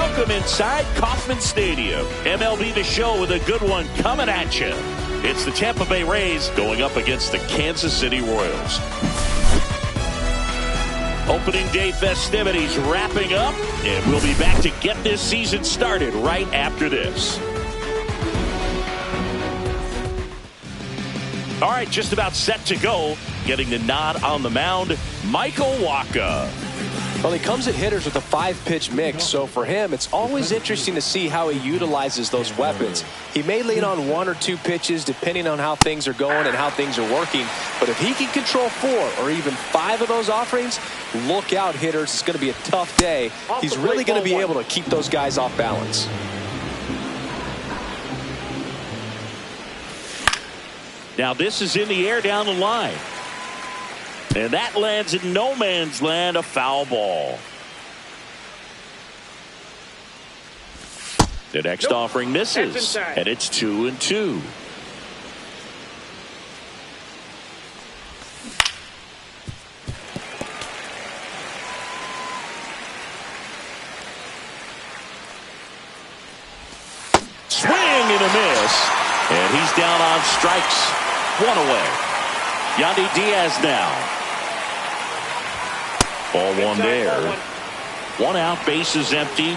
Welcome inside Kauffman Stadium. MLB The Show with a good one coming at you. It's the Tampa Bay Rays going up against the Kansas City Royals. Opening day festivities wrapping up, and we'll be back to get this season started right after this. All right, just about set to go. Getting the nod on the mound, Michael Wacha. Well, he comes at hitters with a 5-pitch mix, so for him, it's always interesting to see how he utilizes those weapons. He may lean on 1 or 2 pitches depending on how things are going and how things are working, but if he can control 4 or even 5 of those offerings, look out, hitters. It's going to be a tough day. He's really going to be able to keep those guys off balance. Now this is in the air down the line. And that lands in no man's land, a foul ball. The next offering misses, and it's 2-2. Swing and a miss, and he's down on strikes. 1 away. Yandy Diaz now. Ball 1 there. 1 out, bases empty.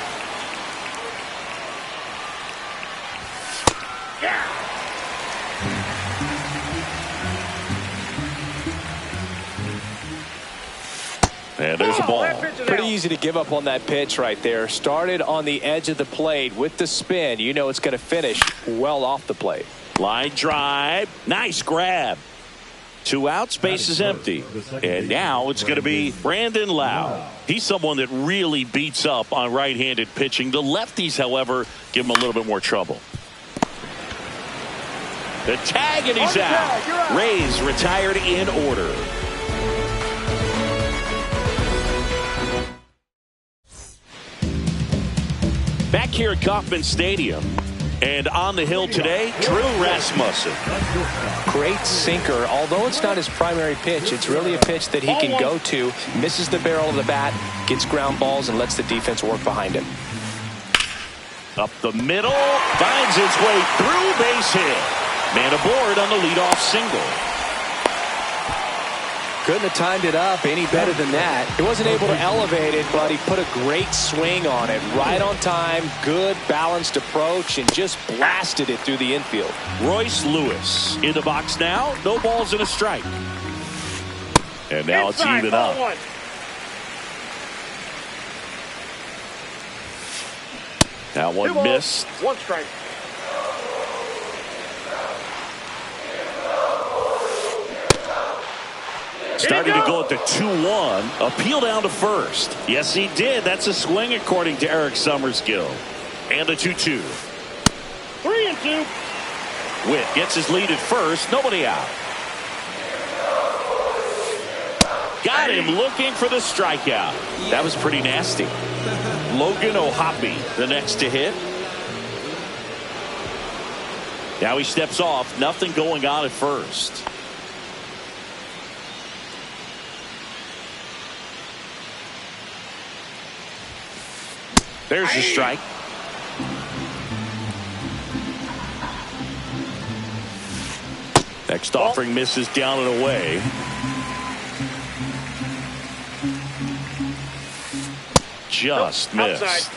And there's a ball. Pretty easy to give up on that pitch right there. Started on the edge of the plate with the spin. You know it's going to finish well off the plate. Line drive. Nice grab. 2 outs, base is empty. And now it's going to be Brandon Lau. He's someone that really beats up on right-handed pitching. The lefties, however, give him a little bit more trouble. The tag, and he's out. Rays retired in order. Back here at Kauffman Stadium. And on the hill today, Drew Rasmussen. Great sinker. Although it's not his primary pitch, it's really a pitch that he can go to. Misses the barrel of the bat, gets ground balls, and lets the defense work behind him. Up the middle, finds its way through, base hit. Man aboard on the leadoff single. Couldn't have timed it up any better than that. He wasn't able to elevate it, but he put a great swing on it. Right on time, good balanced approach, and just blasted it through the infield. Royce Lewis in the box now. No balls and a strike. And now it's even up. That one missed. 1 strike. Started to go at the 2-1. Appeal down to first. Yes, he did. That's a swing according to Eric Summerskill. And the 2-2. 3-2. Witt gets his lead at first. Nobody out. Got him looking for the strikeout. That was pretty nasty. Logan O'Hoppe, the next to hit. Now he steps off. Nothing going on at first. There's the strike. Next offering misses down and away. Just missed. Outside.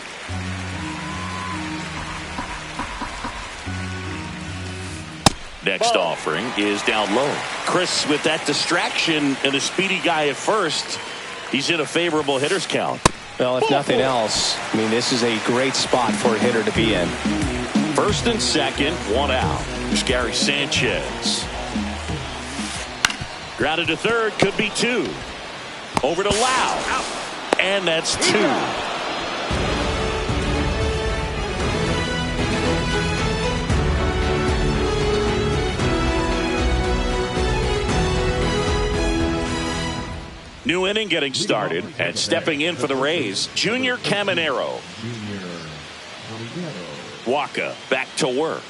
Next offering is down low. Chris, with that distraction and a speedy guy at first, he's in a favorable hitter's count. Well, if nothing else, I mean, this is a great spot for a hitter to be in. First and second, 1 out. There's Gary Sanchez. Grounded to third, could be 2. Over to Lau. And that's 2. New inning getting started, and stepping in for the Rays, Junior Caminero. Wacha back to work.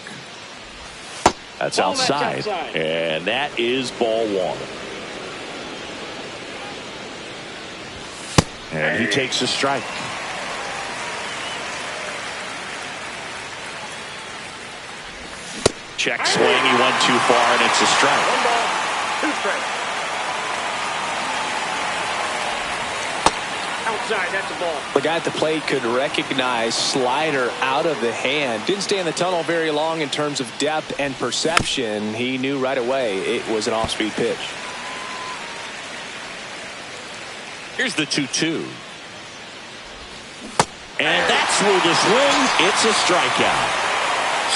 That's outside, and that is ball 1. And he takes a strike. Check swing. He went too far, and it's a strike. 1 ball, 2 strikes. Outside, that's a ball. The guy at the plate could recognize slider out of the hand. Didn't stay in the tunnel very long in terms of depth and perception. He knew right away it was an off-speed pitch. Here's the 2-2. And that's through the swing. It's a strikeout.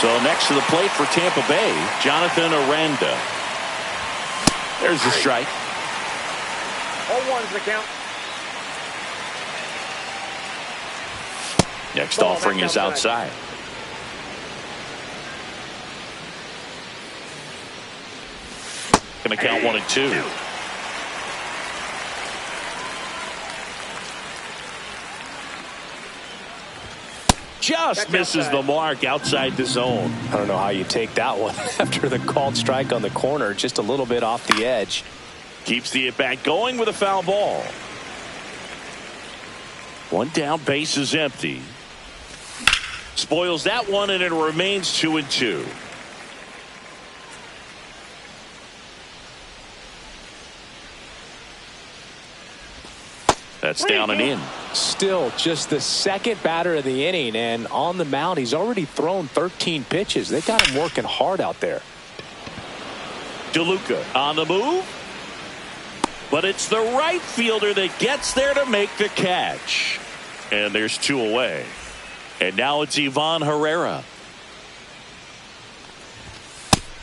So next to the plate for Tampa Bay, Jonathan Aranda. There's the strike. 0-1's the count. Next Ball offering back is outside. Going to count 1-2. Just misses the mark outside the zone. I don't know how you take that one after the called strike on the corner, just a little bit off the edge. Keeps the at-bat going with a foul ball. 1 down, base is empty. Spoils that one, and it remains 2-2. That's down and in. Still just the second batter of the inning, and on the mound he's already thrown 13 pitches. They got him working hard out there. DeLuca on the move, but it's the right fielder that gets there to make the catch, and there's 2 away. And now it's Ivan Herrera.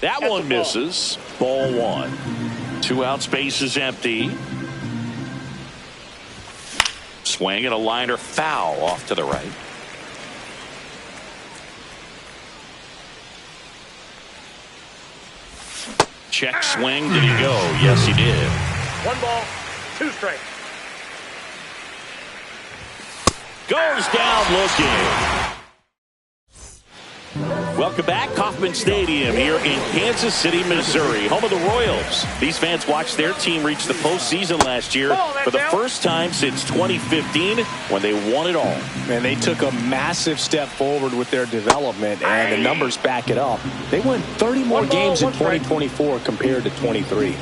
That one misses. Ball 1. 2 outs, base is empty. Swing and a liner foul off to the right. Check swing. Did he go? Yes, he did. 1 ball, 2 strikes. Goes down looking. Welcome back. Kauffman Stadium here in Kansas City, Missouri, home of the Royals. These fans watched their team reach the postseason last year for the first time since 2015 when they won it all. And they took a massive step forward with their development, and the numbers back it up. They won 30 more games in 2024 compared to 23.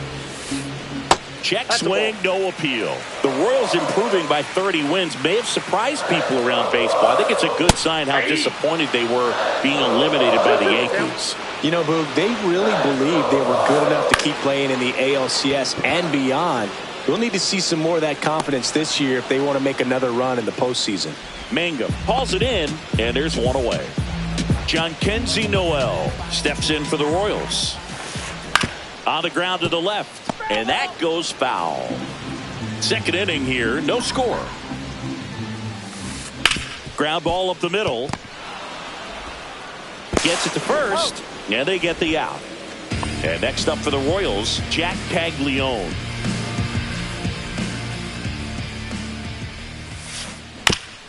Check swing, no appeal. The Royals improving by 30 wins may have surprised people around baseball. I think it's a good sign how disappointed they were being eliminated by the Yankees. You know, Boog, they really believed they were good enough to keep playing in the ALCS and beyond. We'll need to see some more of that confidence this year if they want to make another run in the postseason. Mangum hauls it in, and there's 1 away. Jhonkensy Noel steps in for the Royals. On the ground to the left. And that goes foul. Second inning here, no score. Ground ball up the middle. Gets it to first, and they get the out. And next up for the Royals, Jack Paglione.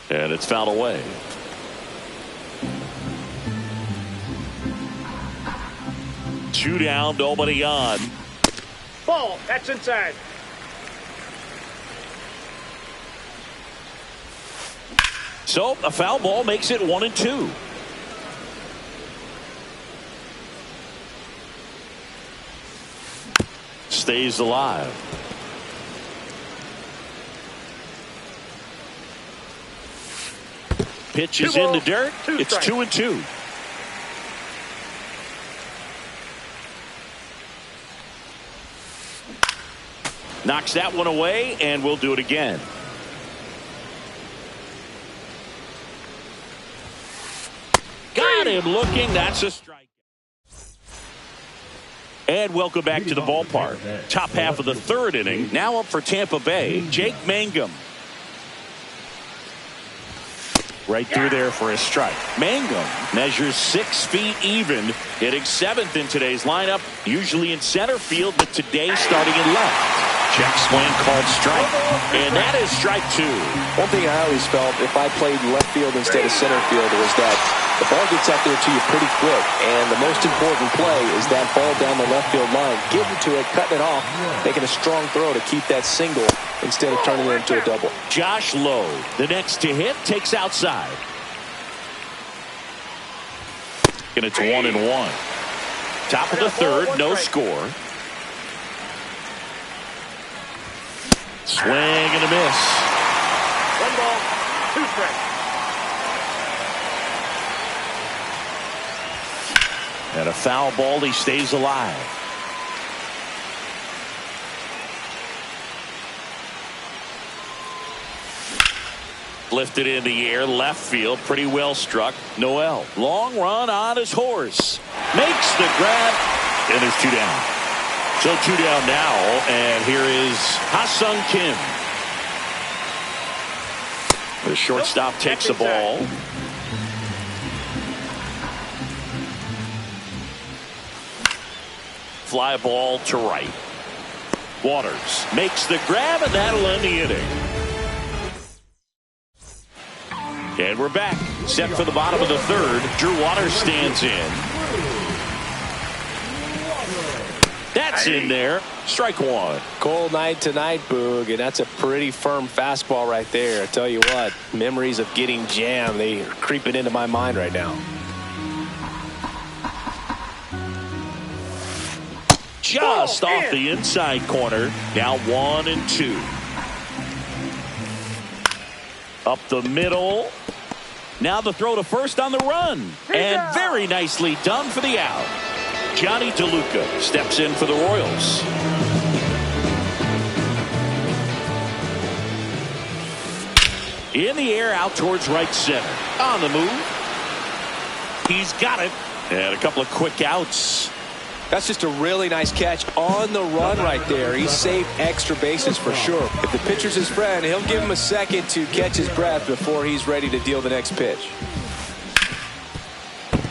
And it's fouled away. Two down, nobody on. Ball, that's inside. So a foul ball makes it 1-2. Stays alive. Pitch is in the dirt. It's 2-2. Knocks that one away, and we'll do it again. Got him looking. That's a strike. And welcome back to the ballpark. Top half of the 3rd inning. Now up for Tampa Bay, Jake Mangum. Right through there for a strike. Mangum measures 6 feet even, hitting 7th in today's lineup, usually in center field, but today starting in left. Check swing called strike, and that is strike 2. One thing I always felt if I played left field instead of center field was that the ball gets out there to you pretty quick, and the most important play is that ball down the left field line, getting to it, cutting it off, making a strong throw to keep that single instead of turning it into a double. Josh Lowe, the next to hit, takes outside. And it's 1-1. Top of the third, no score. Swing and a miss. 1 ball, 2 strikes. And a foul ball, he stays alive. Lifted in the air, left field, pretty well struck. Noel, long run on his horse. Makes the grab, and there's 2 down. So 2 down now, and here is Ha-Sung Kim. The shortstop takes the ball. Fly ball to right. Waters makes the grab, and that'll end the inning. And we're back. Set for the bottom of the third. Drew Waters stands in. That's in there. Strike 1. Cold night tonight, Boog, and that's a pretty firm fastball right there. I tell you what, memories of getting jammed, they are creeping into my mind right now. Just off the inside corner. Now 1-2. Up the middle. Now the throw to first on the run. And very nicely done for the out. Johnny DeLuca steps in for the Royals. In the air, out towards right center. On the move. He's got it. And a couple of quick outs. That's just a really nice catch on the run right there. He saved extra bases for sure. If the pitcher's his friend, he'll give him a second to catch his breath before he's ready to deal the next pitch.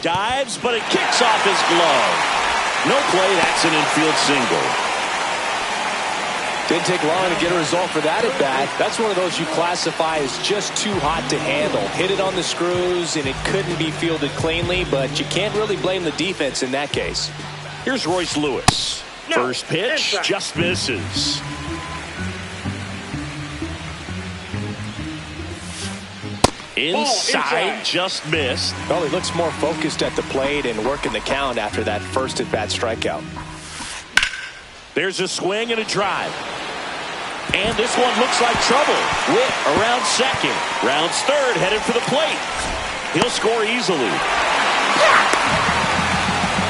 Dives, but it kicks off his glove. No play, that's an infield single. Didn't take long to get a result for that at bat. That's one of those you classify as just too hot to handle. Hit it on the screws, and it couldn't be fielded cleanly, but you can't really blame the defense in that case. Here's Royce Lewis. First pitch, just misses. Inside, just missed. Well, he looks more focused at the plate and working the count after that first at-bat strikeout. There's a swing and a drive. And this one looks like trouble. Whip around second. Rounds third, headed for the plate. He'll score easily.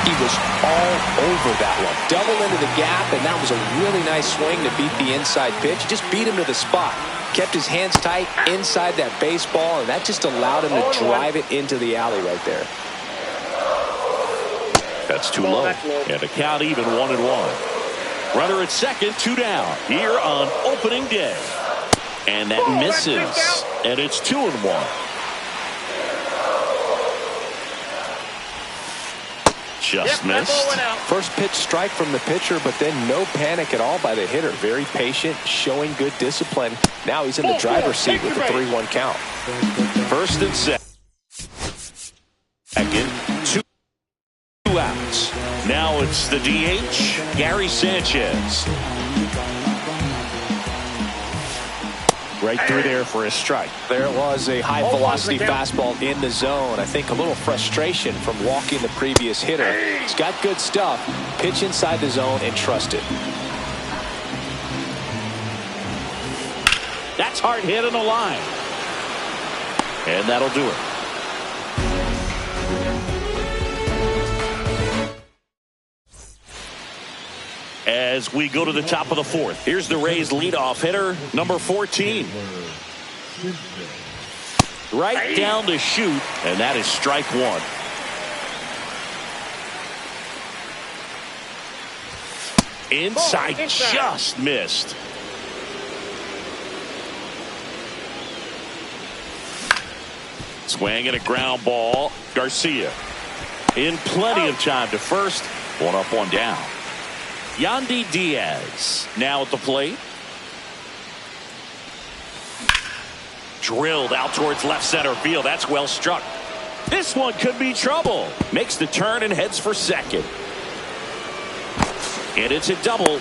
He was all over that one. Double into the gap, and that was a really nice swing to beat the inside pitch. Just beat him to the spot. Kept his hands tight inside that baseball, and that just allowed him to drive it into the alley right there. That's too low. And a count even 1-1. Runner at second, 2 down. Here on opening day. And that misses. And it's 2-1. Just missed. First pitch strike from the pitcher, but then no panic at all by the hitter. Very patient, showing good discipline. Now he's in the driver's seat with the 3-1 count. First and second. 2 outs. Now it's the DH, Gary Sanchez. Right through there for a strike. There it was, a high-velocity fastball in the zone. I think a little frustration from walking the previous hitter. He's got good stuff. Pitch inside the zone and trust it. That's hard hit on the line. And that'll do it. As we go to the top of the fourth, here's the Rays leadoff hitter, number 14. Right down to shoot, and that is strike 1. Inside, just missed. Swing and a ground ball. Garcia in plenty of time to first. 1 up, 1 down. Yandy Diaz now at the plate. Drilled out towards left center field. That's well struck. This one could be trouble. Makes the turn and heads for second. And it's a double.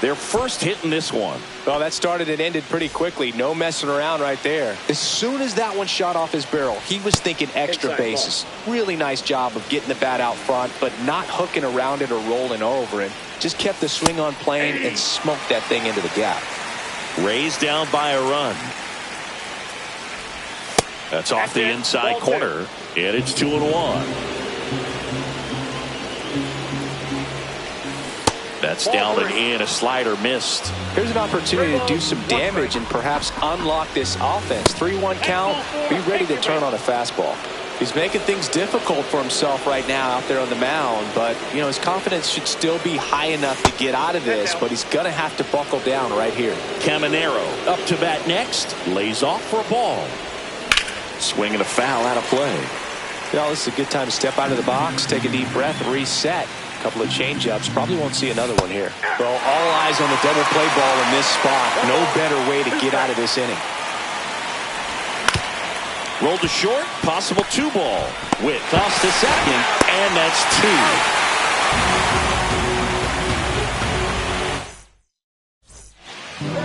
Their first hit in this one. Well, that started and ended pretty quickly. No messing around right there. As soon as that one shot off his barrel, he was thinking extra bases. Really nice job of getting the bat out front, but not hooking around it or rolling over it. Just kept the swing on plane and smoked that thing into the gap. Raised down by a run. That's off the inside corner, and it's 2-1. That's down and in. A slider missed. Here's an opportunity to do some damage and perhaps unlock this offense. 3-1 count. Be ready to turn on a fastball. He's making things difficult for himself right now out there on the mound, but you know his confidence should still be high enough to get out of this, but he's going to have to buckle down right here. Caminero up to bat next. Lays off for a ball. Swing and a foul out of play. Well, this is a good time to step out of the box, take a deep breath, reset. Couple of changeups. Probably won't see another one here. Well, all eyes on the double play ball in this spot. No better way to get out of this inning. Rolled to short. Possible 2-ball. Witt tossed to second, and that's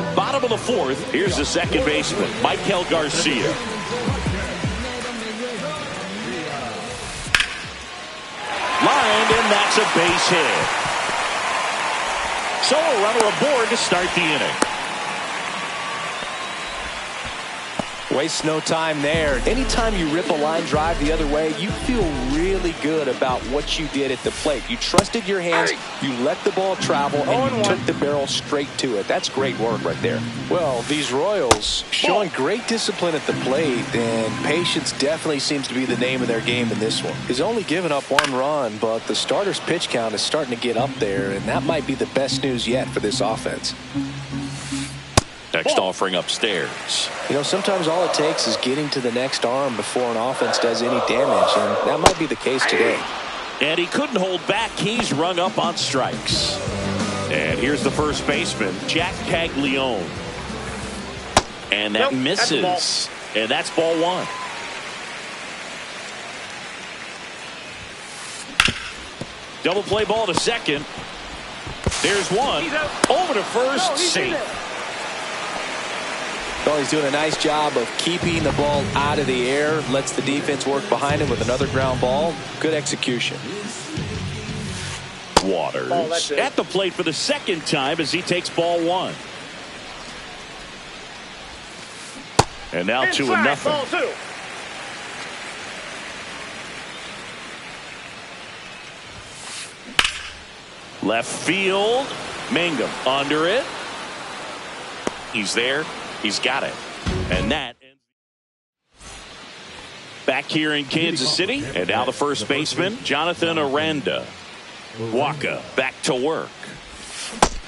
2. Bottom of the fourth. Here's the second baseman, Michael Garcia. Lined, and that's a base hit. So a runner aboard to start the inning. Waste no time there. Anytime you rip a line drive the other way, you feel really good about what you did at the plate. You trusted your hands, you let the ball travel, and you took the barrel straight to it. That's great work right there. Well, these Royals showing great discipline at the plate, and patience definitely seems to be the name of their game in this one. He's only given up 1 run, but the starter's pitch count is starting to get up there, and that might be the best news yet for this offense. Next offering upstairs. You know, sometimes all it takes is getting to the next arm before an offense does any damage, and that might be the case today. And he couldn't hold back. He's rung up on strikes. And here's the first baseman, Jack Caglione. And that misses. And that's ball 1. Double play ball to second. There's one. Over to first. Safe. Well, he's doing a nice job of keeping the ball out of the air. Lets the defense work behind him with another ground ball. Good execution. Waters at the plate for the second time as he takes ball 1. And now 2-0. Ball 2. Left field. Mangum under it. He's there. He's got it. And that ends. Back here in Kansas City. And now the first baseman, Jonathan Aranda. Waka back to work.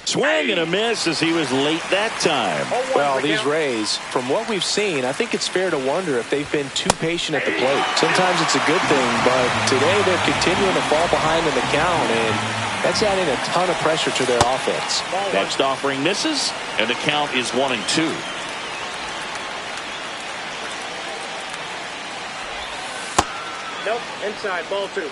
Swing and a miss as he was late that time. Well, these Rays, from what we've seen, I think it's fair to wonder if they've been too patient at the plate. Sometimes it's a good thing, but today they're continuing to fall behind in the count, and that's adding a ton of pressure to their offense. Next offering misses, and the count is 1-2. Nope, inside, ball 2.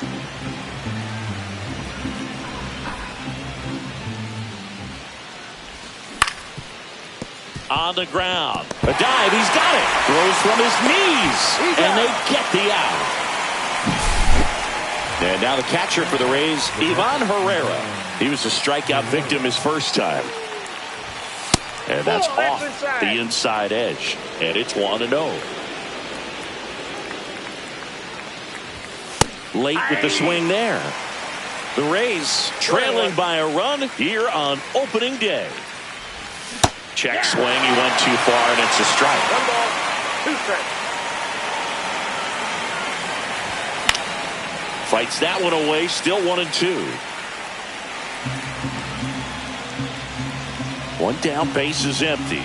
On the ground. A dive, he's got it. Throws from his knees. And they get the out. And now the catcher for the Rays, Ivan Herrera. He was a strikeout victim his first time. And that's off the inside edge. And it's 1-0. Late with the swing there. The Rays trailing by a run here on opening day. Check swing. He went too far, and it's a strike. 1 ball, 2 strikes. Fights that one away. Still 1-2. One down, base is empty.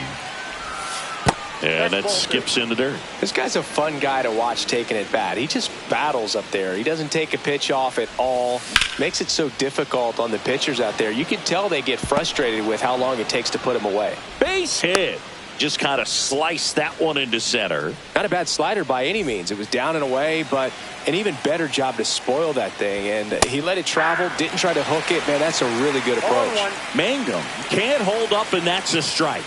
And that skips in the dirt. This guy's a fun guy to watch taking at bat. He just battles up there. He doesn't take a pitch off at all. Makes it so difficult on the pitchers out there. You can tell they get frustrated with how long it takes to put him away. Base hit. Just kind of sliced that one into center. Not a bad slider by any means. It was down and away, but an even better job to spoil that thing. And he let it travel, didn't try to hook it. Man, that's a really good approach. Mangum can't hold up, and that's a strike.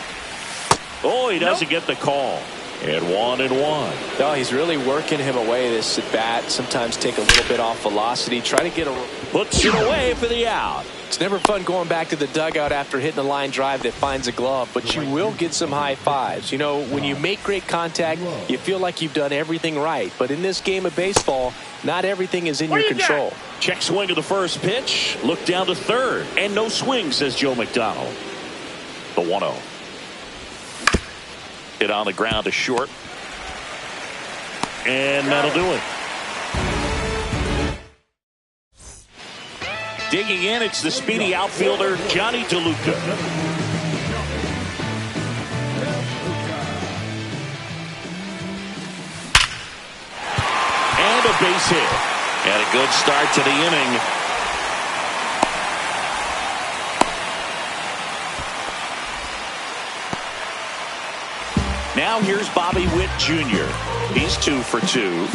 Oh, he doesn't get the call. And 1-1. No, he's really working him away this at bat. Sometimes take a little bit off velocity. Try to get a... Puts it away for the out. It's never fun going back to the dugout after hitting a line drive that finds a glove, but you will get some high fives. You know, when you make great contact, you feel like you've done everything right. But in this game of baseball, not everything is in your control. Check swing to the first pitch. Look down to third. And no swing, says Joe McDonald. The 1-0. Hit on the ground to short. And that'll do it. Digging in, it's the speedy outfielder, Johnny DeLuca. And a base hit. And a good start to the inning. Now here's Bobby Witt Jr. He's 2 for 2.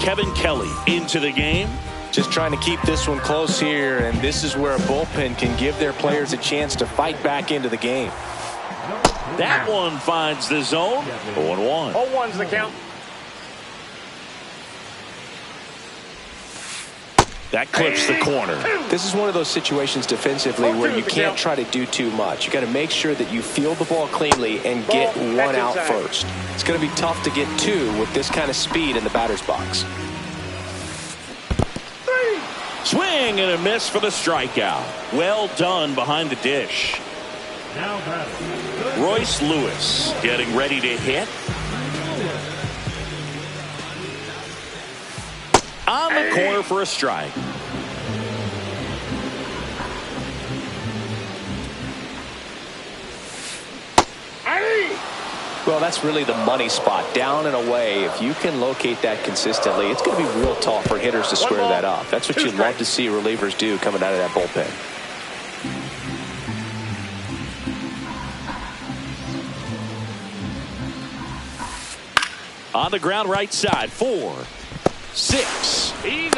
Kevin Kelly into the game. Just trying to keep this one close here, and this is where a bullpen can give their players a chance to fight back into the game. That one finds the zone. 0-1. 0-1's the count. That clips the corner. This is one of those situations defensively where you can't try to do too much. You got to make sure that you field the ball cleanly and get one out first. It's going to be tough to get two with this kind of speed in the batter's box. Swing and a miss for the strikeout. Well done behind the dish. Royce Lewis getting ready to hit. On the corner for a strike. Well, that's really the money spot, down and away. If you can locate that consistently, it's going to be real tough for hitters to square that up. That's what you'd love to see relievers do coming out of that bullpen. On the ground right side, 4, 6,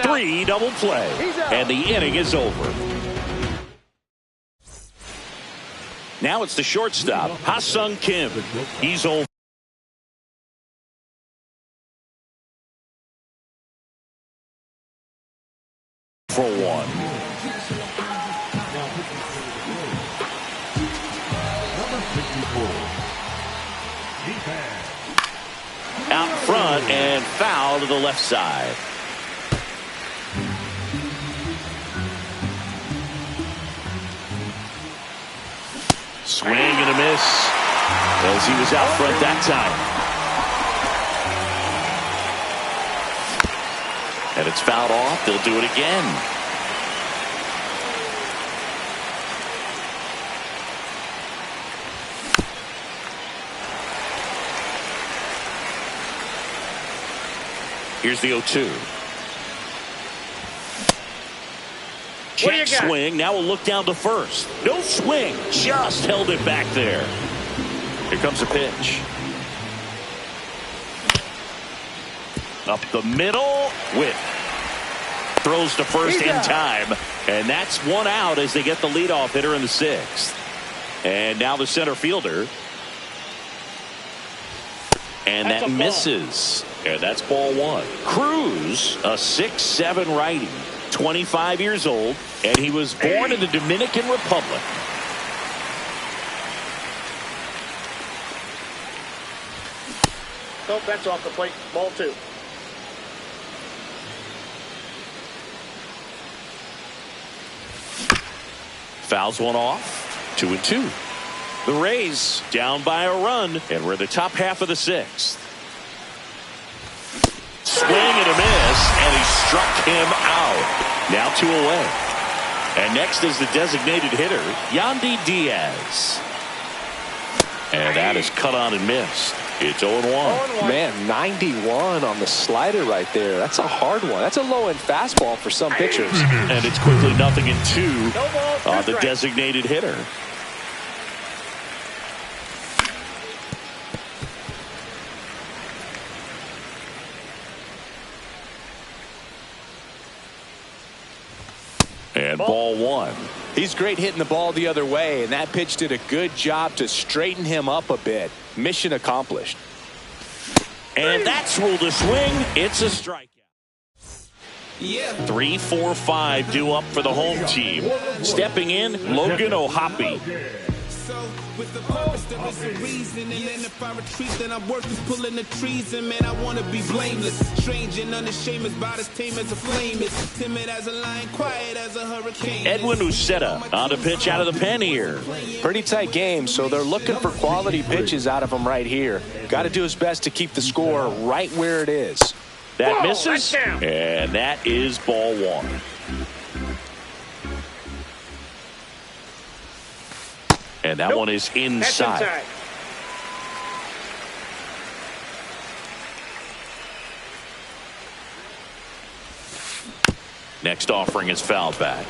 3, double play. And the inning is over. Now it's the shortstop, Ha-Sung Kim. He's over. For 1. Out front and foul to the left side. Swing and a miss as he was out front that time. And it's fouled off. They'll do it again. Here's the 0-2. Check swing. Now we'll look down to first. No swing. Just held it back there. Here comes a pitch. Up the middle. Witt throws to first in time. And that's one out as they get the leadoff hitter in the 6th. And now the center fielder. And that misses. And that's ball 1. Cruz, a 6'7" righty. 25 years old, and he was born in the Dominican Republic. Nope, that's off the plate. Ball 2. Fouls one off. 2-2. The Rays down by a run, and we're in the top half of the 6th. Swing and a miss, and he struck him out. Now 2 away. And next is the designated hitter, Yandy Diaz. And that is cut on and missed. It's 0-1. Man, 91 on the slider right there. That's a hard one. That's a low-end fastball for some pitchers. And it's quickly 0-2 on the designated hitter. And ball one. He's great hitting the ball the other way, and that pitch did a good job to straighten him up a bit. Mission accomplished. And that's ruled a swing. It's a strikeout. 3, 4, 5 due up for the home team. Stepping in, Logan O'Hoppe. With the purpose, there is a reason. And then if I retreat, then I'm worth is pulling the trees. And man, I want to be blameless. Strange and unashamed, about as tame as a flame is. Timid as a lion, quiet as a hurricane. Edwin Uceta on a pitch out of the pen here. Pretty tight game, so they're looking for quality pitches out of him right here. Got to do his best to keep the score right where it is. That misses, and that is ball one. And that one is inside. Next offering is fouled back.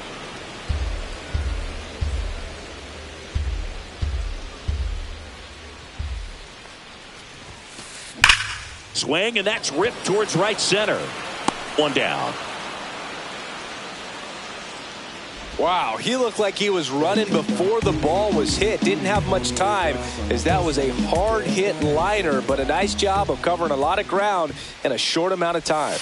Swing, and that's ripped towards right center. One down. Wow, he looked like he was running before the ball was hit. Didn't have much time, as that was a hard hit liner, but a nice job of covering a lot of ground in a short amount of time.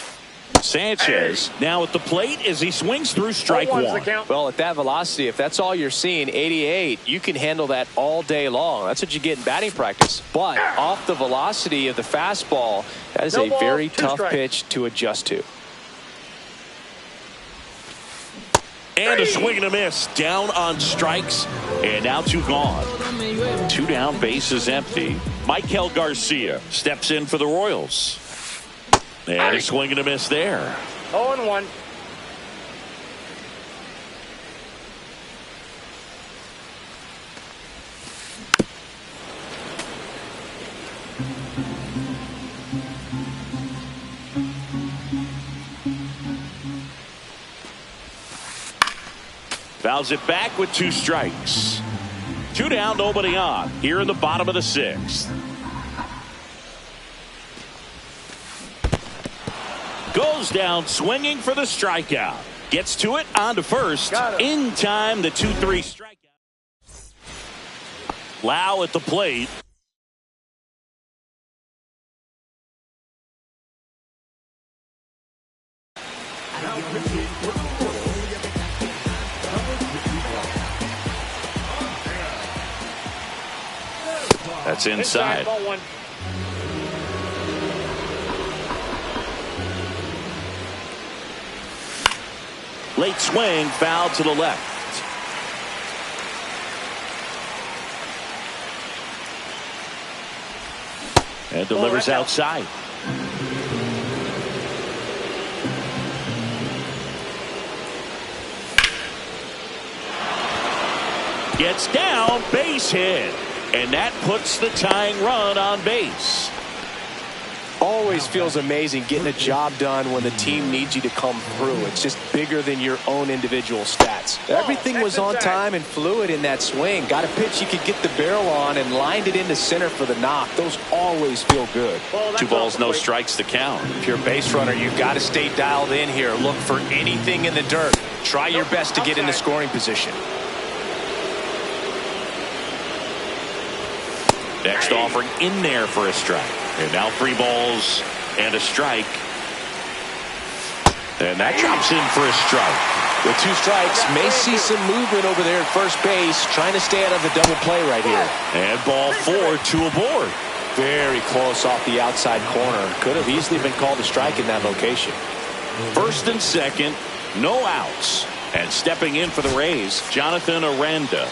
Sanchez now at the plate as he swings through strike one. Well, at that velocity, if that's all you're seeing, 88, you can handle that all day long. That's what you get in batting practice. But off the velocity of the fastball, that is a very tough pitch to adjust to. And a swing and a miss. Down on strikes. And now 2 gone. 2 down, bases empty. Michael Garcia steps in for the Royals. And a swing and a miss there. 0-1. Fouls it back with 2 strikes. 2 down, nobody on. Here in the bottom of the 6th. Goes down swinging for the strikeout. Gets to it, on to first. In time, the 2-3 strikeout. Lau at the plate. That's inside. Ball one. Late swing, foul to the left. And delivers outside. Gets down, base hit. And that puts the tying run on base. Always feels amazing getting a job done when the team needs you to come through. It's just bigger than your own individual stats. Everything was on time and fluid in that swing. Got a pitch you could get the barrel on and lined it into center for the knock. Those always feel good. 2 balls, no strikes to count. If you're a base runner, you've got to stay dialed in here. Look for anything in the dirt. Try your best to get into scoring position. Next offering in there for a strike. And now 3 balls and a strike. And that drops in for a strike. With 2 strikes, may see some movement over there at first base, trying to stay out of the double play right here. And ball 4, 2 aboard. Very close off the outside corner. Could have easily been called a strike in that location. First and second, no outs. And stepping in for the Rays, Jonathan Aranda.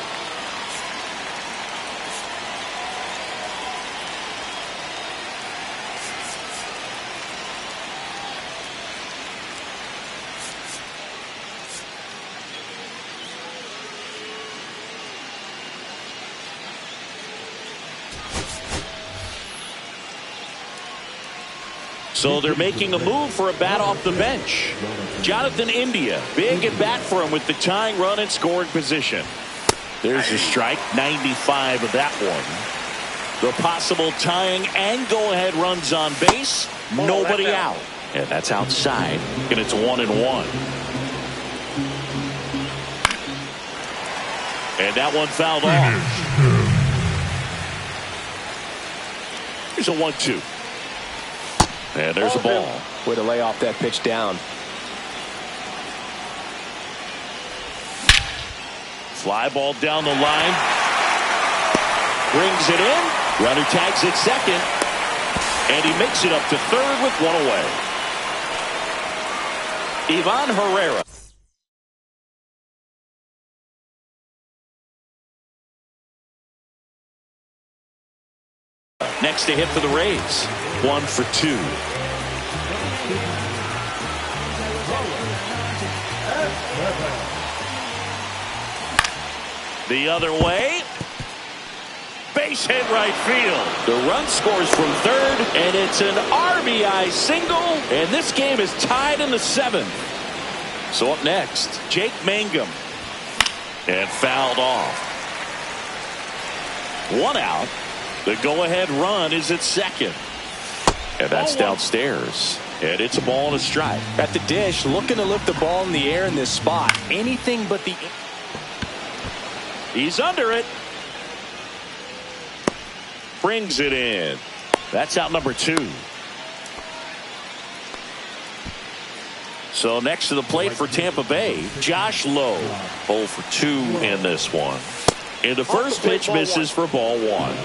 So they're making a move for a bat off the bench. Jonathan India, big at bat for him with the tying run in scoring position. There's a strike, 95 of that one. The possible tying and go-ahead runs on base, nobody out. And that's outside, and it's 1-1. And that one fouled off. Here's a 1-2. And there's a ball. Way to lay off that pitch down. Fly ball down the line. Brings it in. Runner tags it second. And he makes it up to third with one away. Ivan Herrera. Next to hit for the Rays. 1 for 2. The other way. Base hit right field. The run scores from third, and it's an RBI single, and this game is tied in the 7th. So up next, Jake Mangum. And fouled off. 1 out. The go-ahead run is at second. And that's downstairs. And it's a ball and a strike. At the dish, looking to lift the ball in the air in this spot. Anything but the... He's under it. Brings it in. That's out number 2. So next to the plate for Tampa Bay, Josh Lowe. 0 for 2 in this one. And the first pitch misses for ball 1.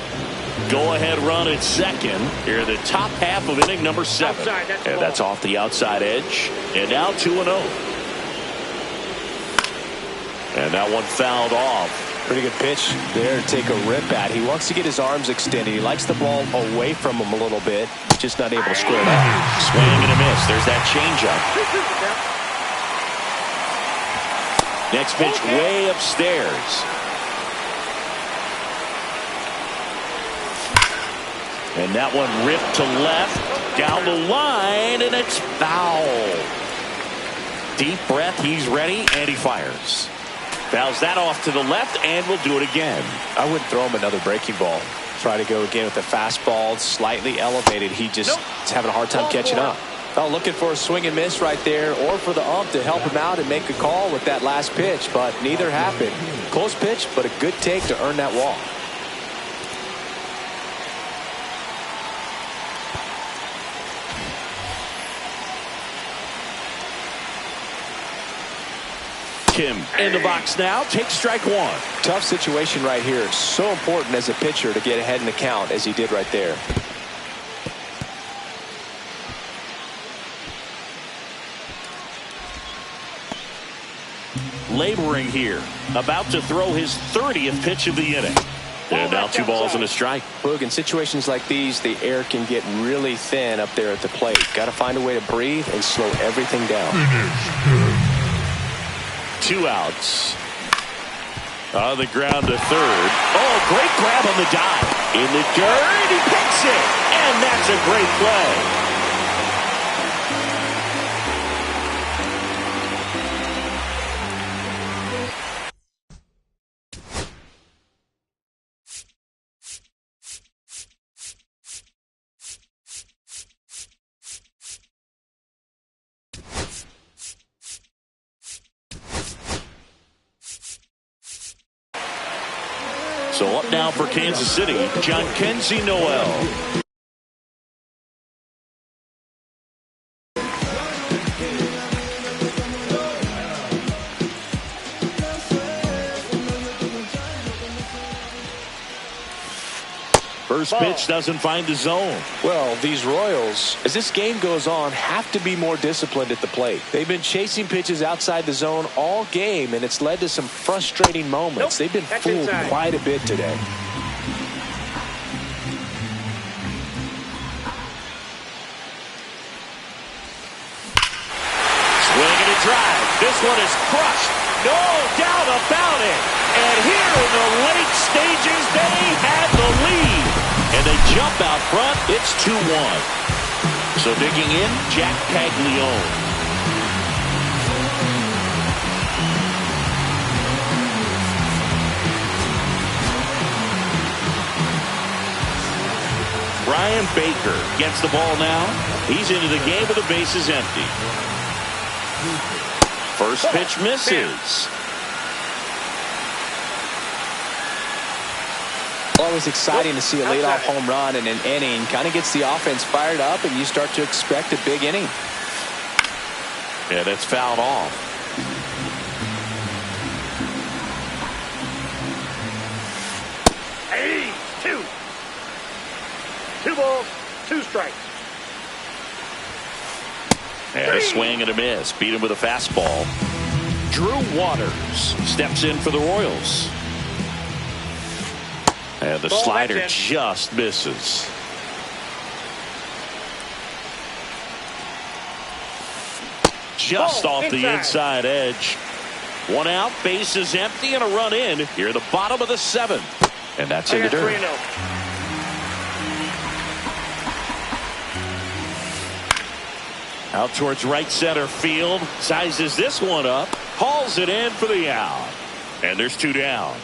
Go-ahead run at second here in the top half of inning number 7. And that's off the outside edge. And now 2-0. And that one fouled off. Pretty good pitch there to take a rip at. He wants to get his arms extended. He likes the ball away from him a little bit. Just not able to square it up. Swing and a miss. There's that changeup. Next pitch way upstairs. And that one ripped to left, down the line, and it's foul. Deep breath, he's ready, and he fires. Fouls that off to the left, and will do it again. I wouldn't throw him another breaking ball. Try to go again with the fastball, slightly elevated. He just is having a hard time catching up. Oh, looking for a swing and miss right there, or for the ump to help him out and make a call with that last pitch, but neither happened. Close pitch, but a good take to earn that walk. Kim in the box now. Takes strike 1. Tough situation right here. So important as a pitcher to get ahead in the count as he did right there. Laboring here. About to throw his 30th pitch of the inning. And now 2 balls and a strike. Look, in situations like these, the air can get really thin up there at the plate. Got to find a way to breathe and slow everything down. 2 outs. On the ground to third. Oh, great grab on the dive. In the dirt, he picks it. And that's a great play. So up now for Kansas City, Jhonkensy Noel. First pitch doesn't find the zone. Well, these Royals, as this game goes on, have to be more disciplined at the plate. They've been chasing pitches outside the zone all game, and it's led to some frustrating moments. They've been fooled quite a bit today. Swing and a drive. This one is crushed. No doubt about it. And here in the late stages, they had the lead. And they jump out front. It's 2-1. So digging in, Jack Paglione. Brian Baker gets the ball now. He's into the game with the bases empty. First pitch misses. Always exciting to see a leadoff home run in an inning. Kind of gets the offense fired up, and you start to expect a big inning. And it's fouled off. Hey, two. 2 balls, 2 strikes. And a swing and a miss. Beat him with a fastball. Drew Waters steps in for the Royals. And the slider just misses. Just off the inside edge. 1 out, bases empty, and a run in here at the bottom of the 7th. And that's in the dirt. 3-0. Out towards right center field. Sizes this one up. Hauls it in for the out. And there's 2 down.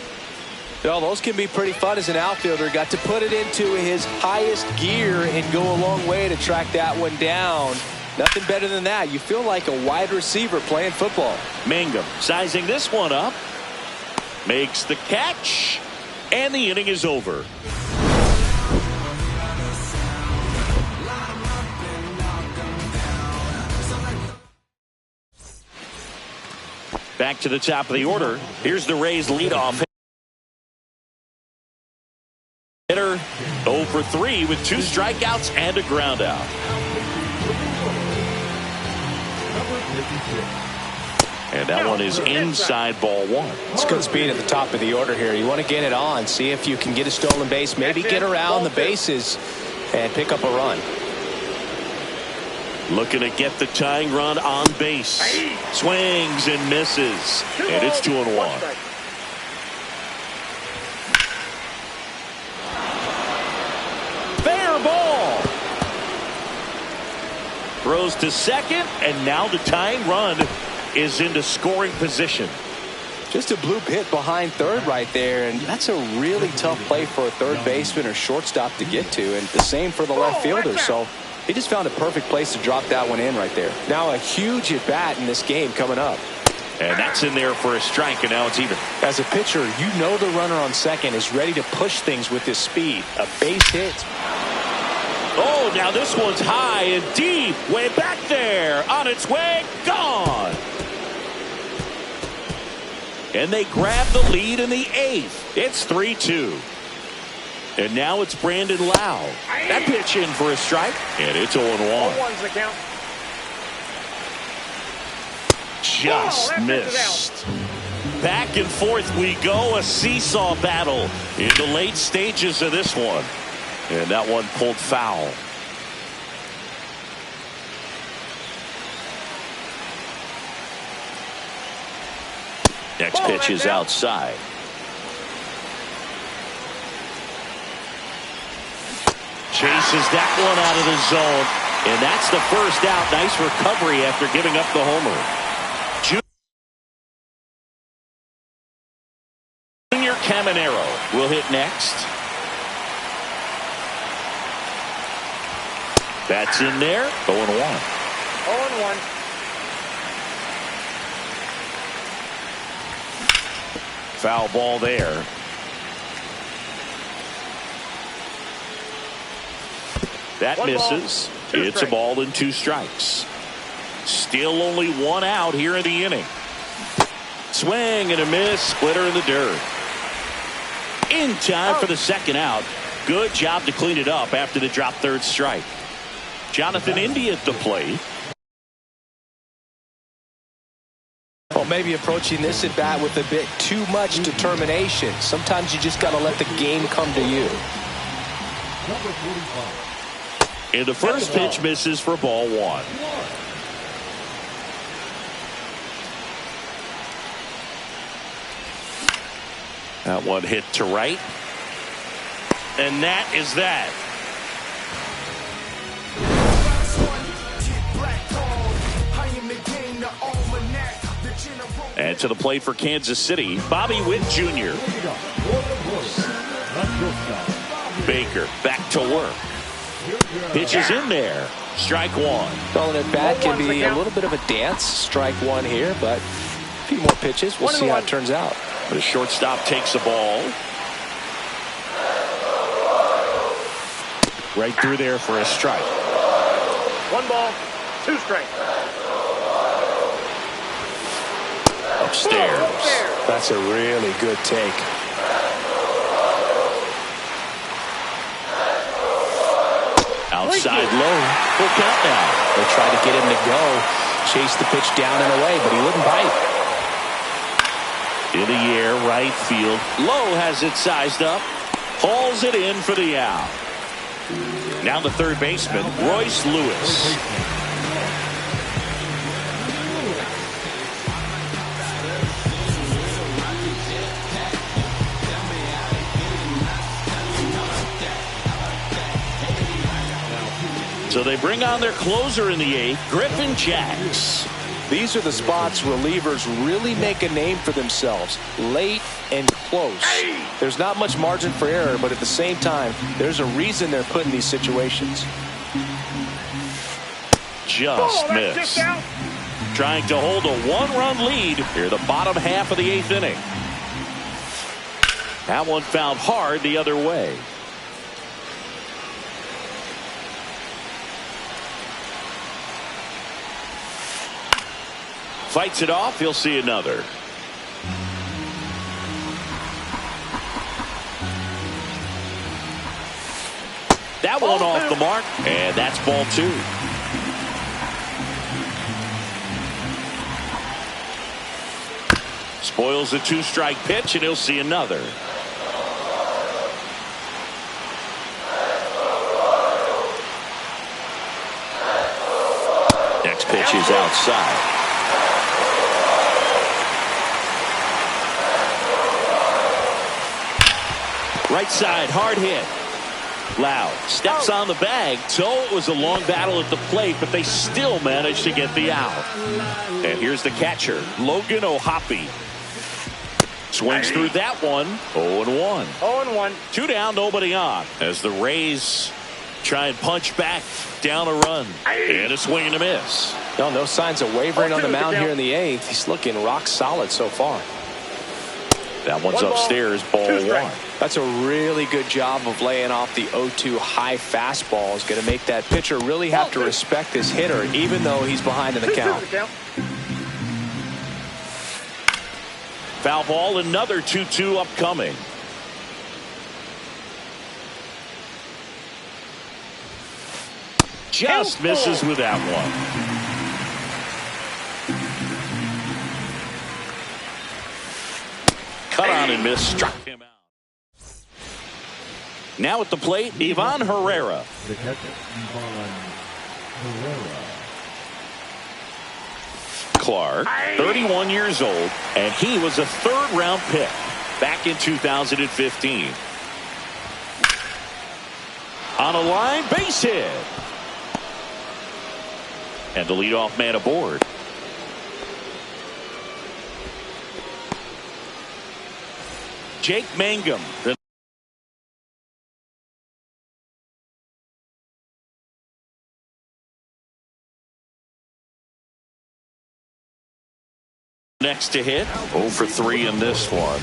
Well, those can be pretty fun as an outfielder. Got to put it into his highest gear and go a long way to track that one down. Nothing better than that. You feel like a wide receiver playing football. Mangum sizing this one up. Makes the catch. And the inning is over. Back to the top of the order. Here's the Rays leadoff hitter. 0 for 3 with 2 strikeouts and a ground out. And that one is inside ball 1. It's good speed at the top of the order here. You want to get it on. See if you can get a stolen base. Maybe get around the bases and pick up a run. Looking to get the tying run on base. Swings and misses. And it's 2-1. Fair ball. Throws to second, and now the tying run is into scoring position. Just a bloop hit behind third right there, and that's a really tough play for a third baseman or shortstop to get to, and the same for the left fielder. So he just found a perfect place to drop that one in right there. Now a huge at bat in this game coming up. And that's in there for a strike, and now it's even. As a pitcher, you know the runner on second is ready to push things with his speed. A base hit. Oh, now this one's high and deep. Way back there. On its way. Gone. And they grab the lead in the 8th. It's 3-2. And now it's Brandon Lau. That pitch in for a strike. And it's 0-1. 0-1's the count. Just missed. Back and forth we go. A seesaw battle in the late stages of this one. And that one pulled foul. Next pitch is outside. Chases that one out of the zone. And that's the first out. Nice recovery after giving up the homer. Junior Caminero will hit next. That's in there. 0-1. 0-1. Foul ball there. That misses. It's a ball and 2 strikes. Still only 1 out here in the inning. Swing and a miss. Splitter in the dirt. In time for the second out. Good job to clean it up after the drop third strike. Jonathan India at the plate. Well, maybe approaching this at bat with a bit too much determination. Sometimes you just got to let the game come to you. And the first pitch misses for ball 1. That one hit to right. And that is that. And to the plate for Kansas City, Bobby Witt Jr. Baker back to work. Pitches in there. Strike one. Well, an at-bat can be a little bit of a dance. Strike one here, but a few more pitches. We'll see how it turns out. The shortstop takes the ball. Right through there for a strike. 1 ball, 2 strikes. Upstairs. That's a really good take. Outside low. Full count now. They tried to get him to go. Chase the pitch down and away, but he wouldn't bite. In the air, right field. Low has it sized up. Hauls it in for the out. Now the third baseman, Royce Lewis. So they bring on their closer in the 8th, Griffin Jax. These are the spots relievers really make a name for themselves. Late and close. There's not much margin for error, but at the same time, there's a reason they're put in these situations. Just missed. Trying to hold a 1-run lead here, the bottom half of the 8th inning. That one fouled hard the other way. Fights it off. He'll see another. That one off the mark, and that's ball 2. Spoils a 2-strike pitch, and he'll see another. Next pitch is outside. Right side, hard hit. Loud steps on the bag. So it was a long battle at the plate, but they still managed to get the out. And here's the catcher, Logan O'Hoppe. Swings through that one. 0-1. 0-1. 2 down, nobody on. As the Rays try and punch back down a run. And a swing and a miss. No signs of wavering on the mound here in the 8th. He's looking rock solid so far. That one's upstairs, ball 1. That's a really good job of laying off the 0-2 high fastball. Is going to make that pitcher really have to respect this hitter, even though he's behind in the count. Foul ball, another 2-2 upcoming. Just misses with that one. Cut on and miss, struck him out. Now at the plate, Ivan Herrera. The catcher, Ivan Herrera. Clark, 31 years old, and he was a 3rd-round pick back in 2015. On a line, base hit. And the leadoff man aboard. Jake Mangum. Next to hit. 0 for 3 in this one.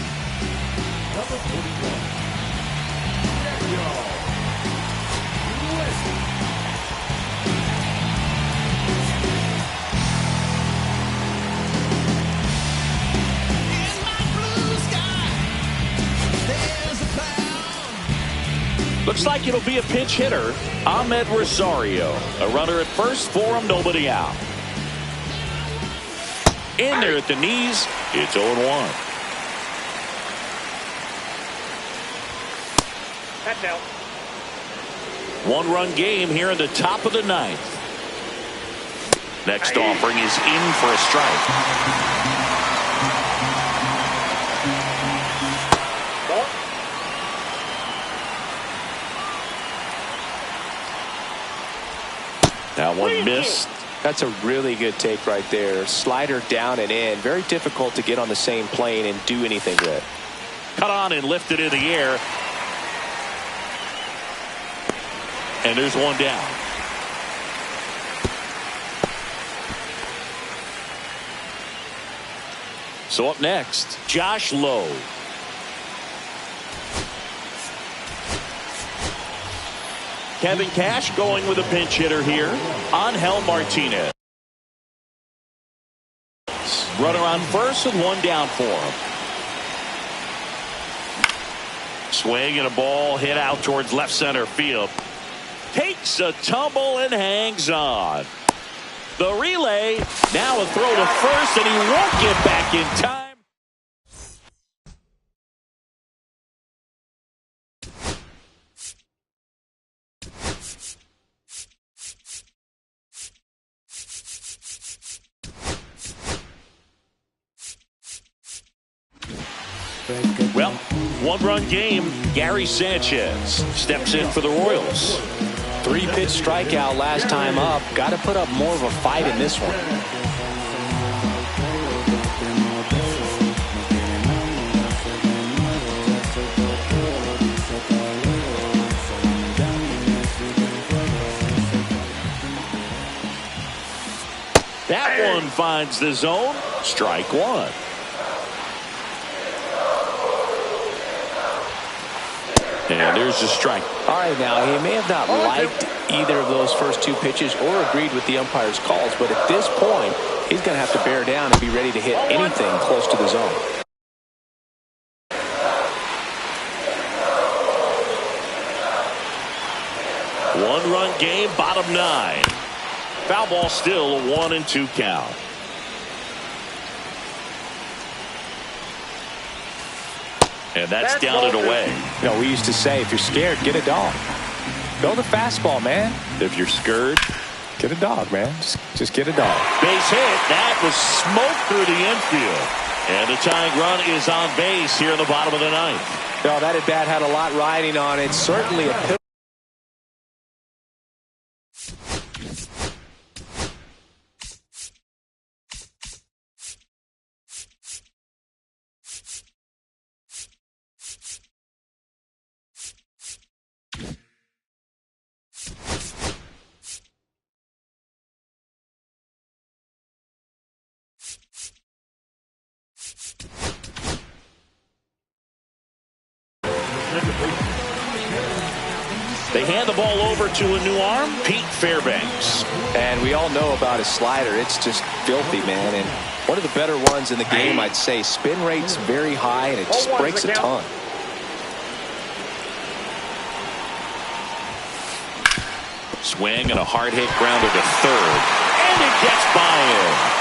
Looks like it'll be a pinch hitter, Ahmed Rosario. A runner at first for him, nobody out. In there at the knees, it's 0-1. That's out. 1-run game here in the top of the 9th. Next offering is in for a strike. That one missed. That's a really good take right there. Slider down and in. Very difficult to get on the same plane and do anything with. Cut on and lifted in the air. And there's one down. So up next, Josh Lowe. Kevin Cash going with a pinch hitter here. Angel Martinez. Runner on first with one down for him. Swing and a ball hit out towards left center field. Takes a tumble and hangs on. The relay, now a throw to first, and he won't get back in time. Well, one-run game. Gary Sanchez steps in for the Royals. 3-pitch strikeout last time up. Got to put up more of a fight in this one. That one finds the zone. Strike one. And there's a strike. All right, now, he may have not liked either of those first two pitches or agreed with the umpire's calls, but at this point, he's going to have to bear down and be ready to hit anything close to the zone. One-run game, bottom 9. Foul ball still, a 1-2 count. And that's down and away. You know, we used to say, if you're scared, get a dog. Go the fastball, man. If you're scared, get a dog, man. Just get a dog. Base hit. That was smoked through the infield. And the tying run is on base here in the bottom of the 9th. You know, that at bat had a lot riding on it. Certainly a They hand the ball over to a new arm, Pete Fairbanks. And we all know about his slider. It's just filthy, man. And one of the better ones in the game, I'd say. Spin rate's very high, and it just breaks a ton. Swing and a hard hit grounder to third. And it gets by him.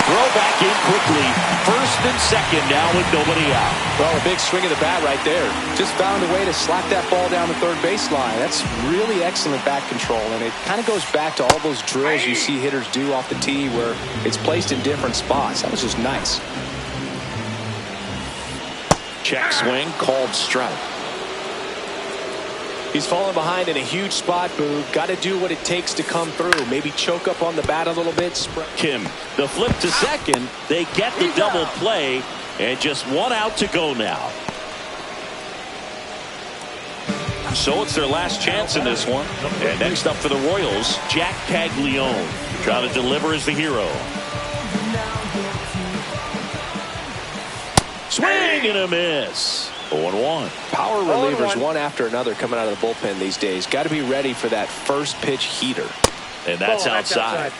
Throw back in quickly. First and second now with nobody out. Well, a big swing of the bat right there. Just found a way to slap that ball down the third baseline. That's really excellent bat control, and it kind of goes back to all those drills you see hitters do off the tee where it's placed in different spots. That was just nice. Check swing, called strike. He's fallen behind in a huge spot, Boog. Got to do what it takes to come through. Maybe choke up on the bat a little bit. Kim, the flip to second. They get the double play, and just one out to go now. So it's their last chance in this one. And next up for the Royals, Jack Caglione. Trying to deliver as the hero. Swing and a miss. 0-1. Power relievers one after another coming out of the bullpen these days. Got to be ready for that first pitch heater. And that's outside.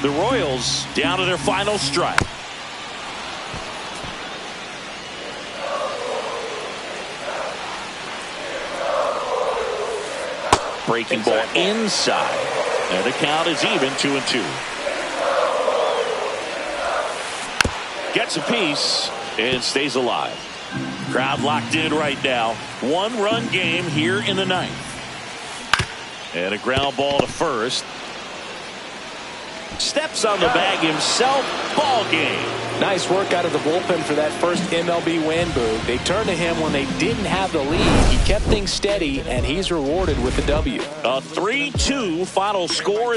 The Royals down to their final strike. Breaking ball inside. And the count is even, 2-2. Gets a piece and stays alive. Crowd locked in right now. One-run game here in the 9th. And a ground ball to first. steps on the bag himself. Ball game. Nice work out of the bullpen for that first MLB win, Boog. They turned to him when they didn't have the lead. He kept things steady, and he's rewarded with the W. A 3-2 final score.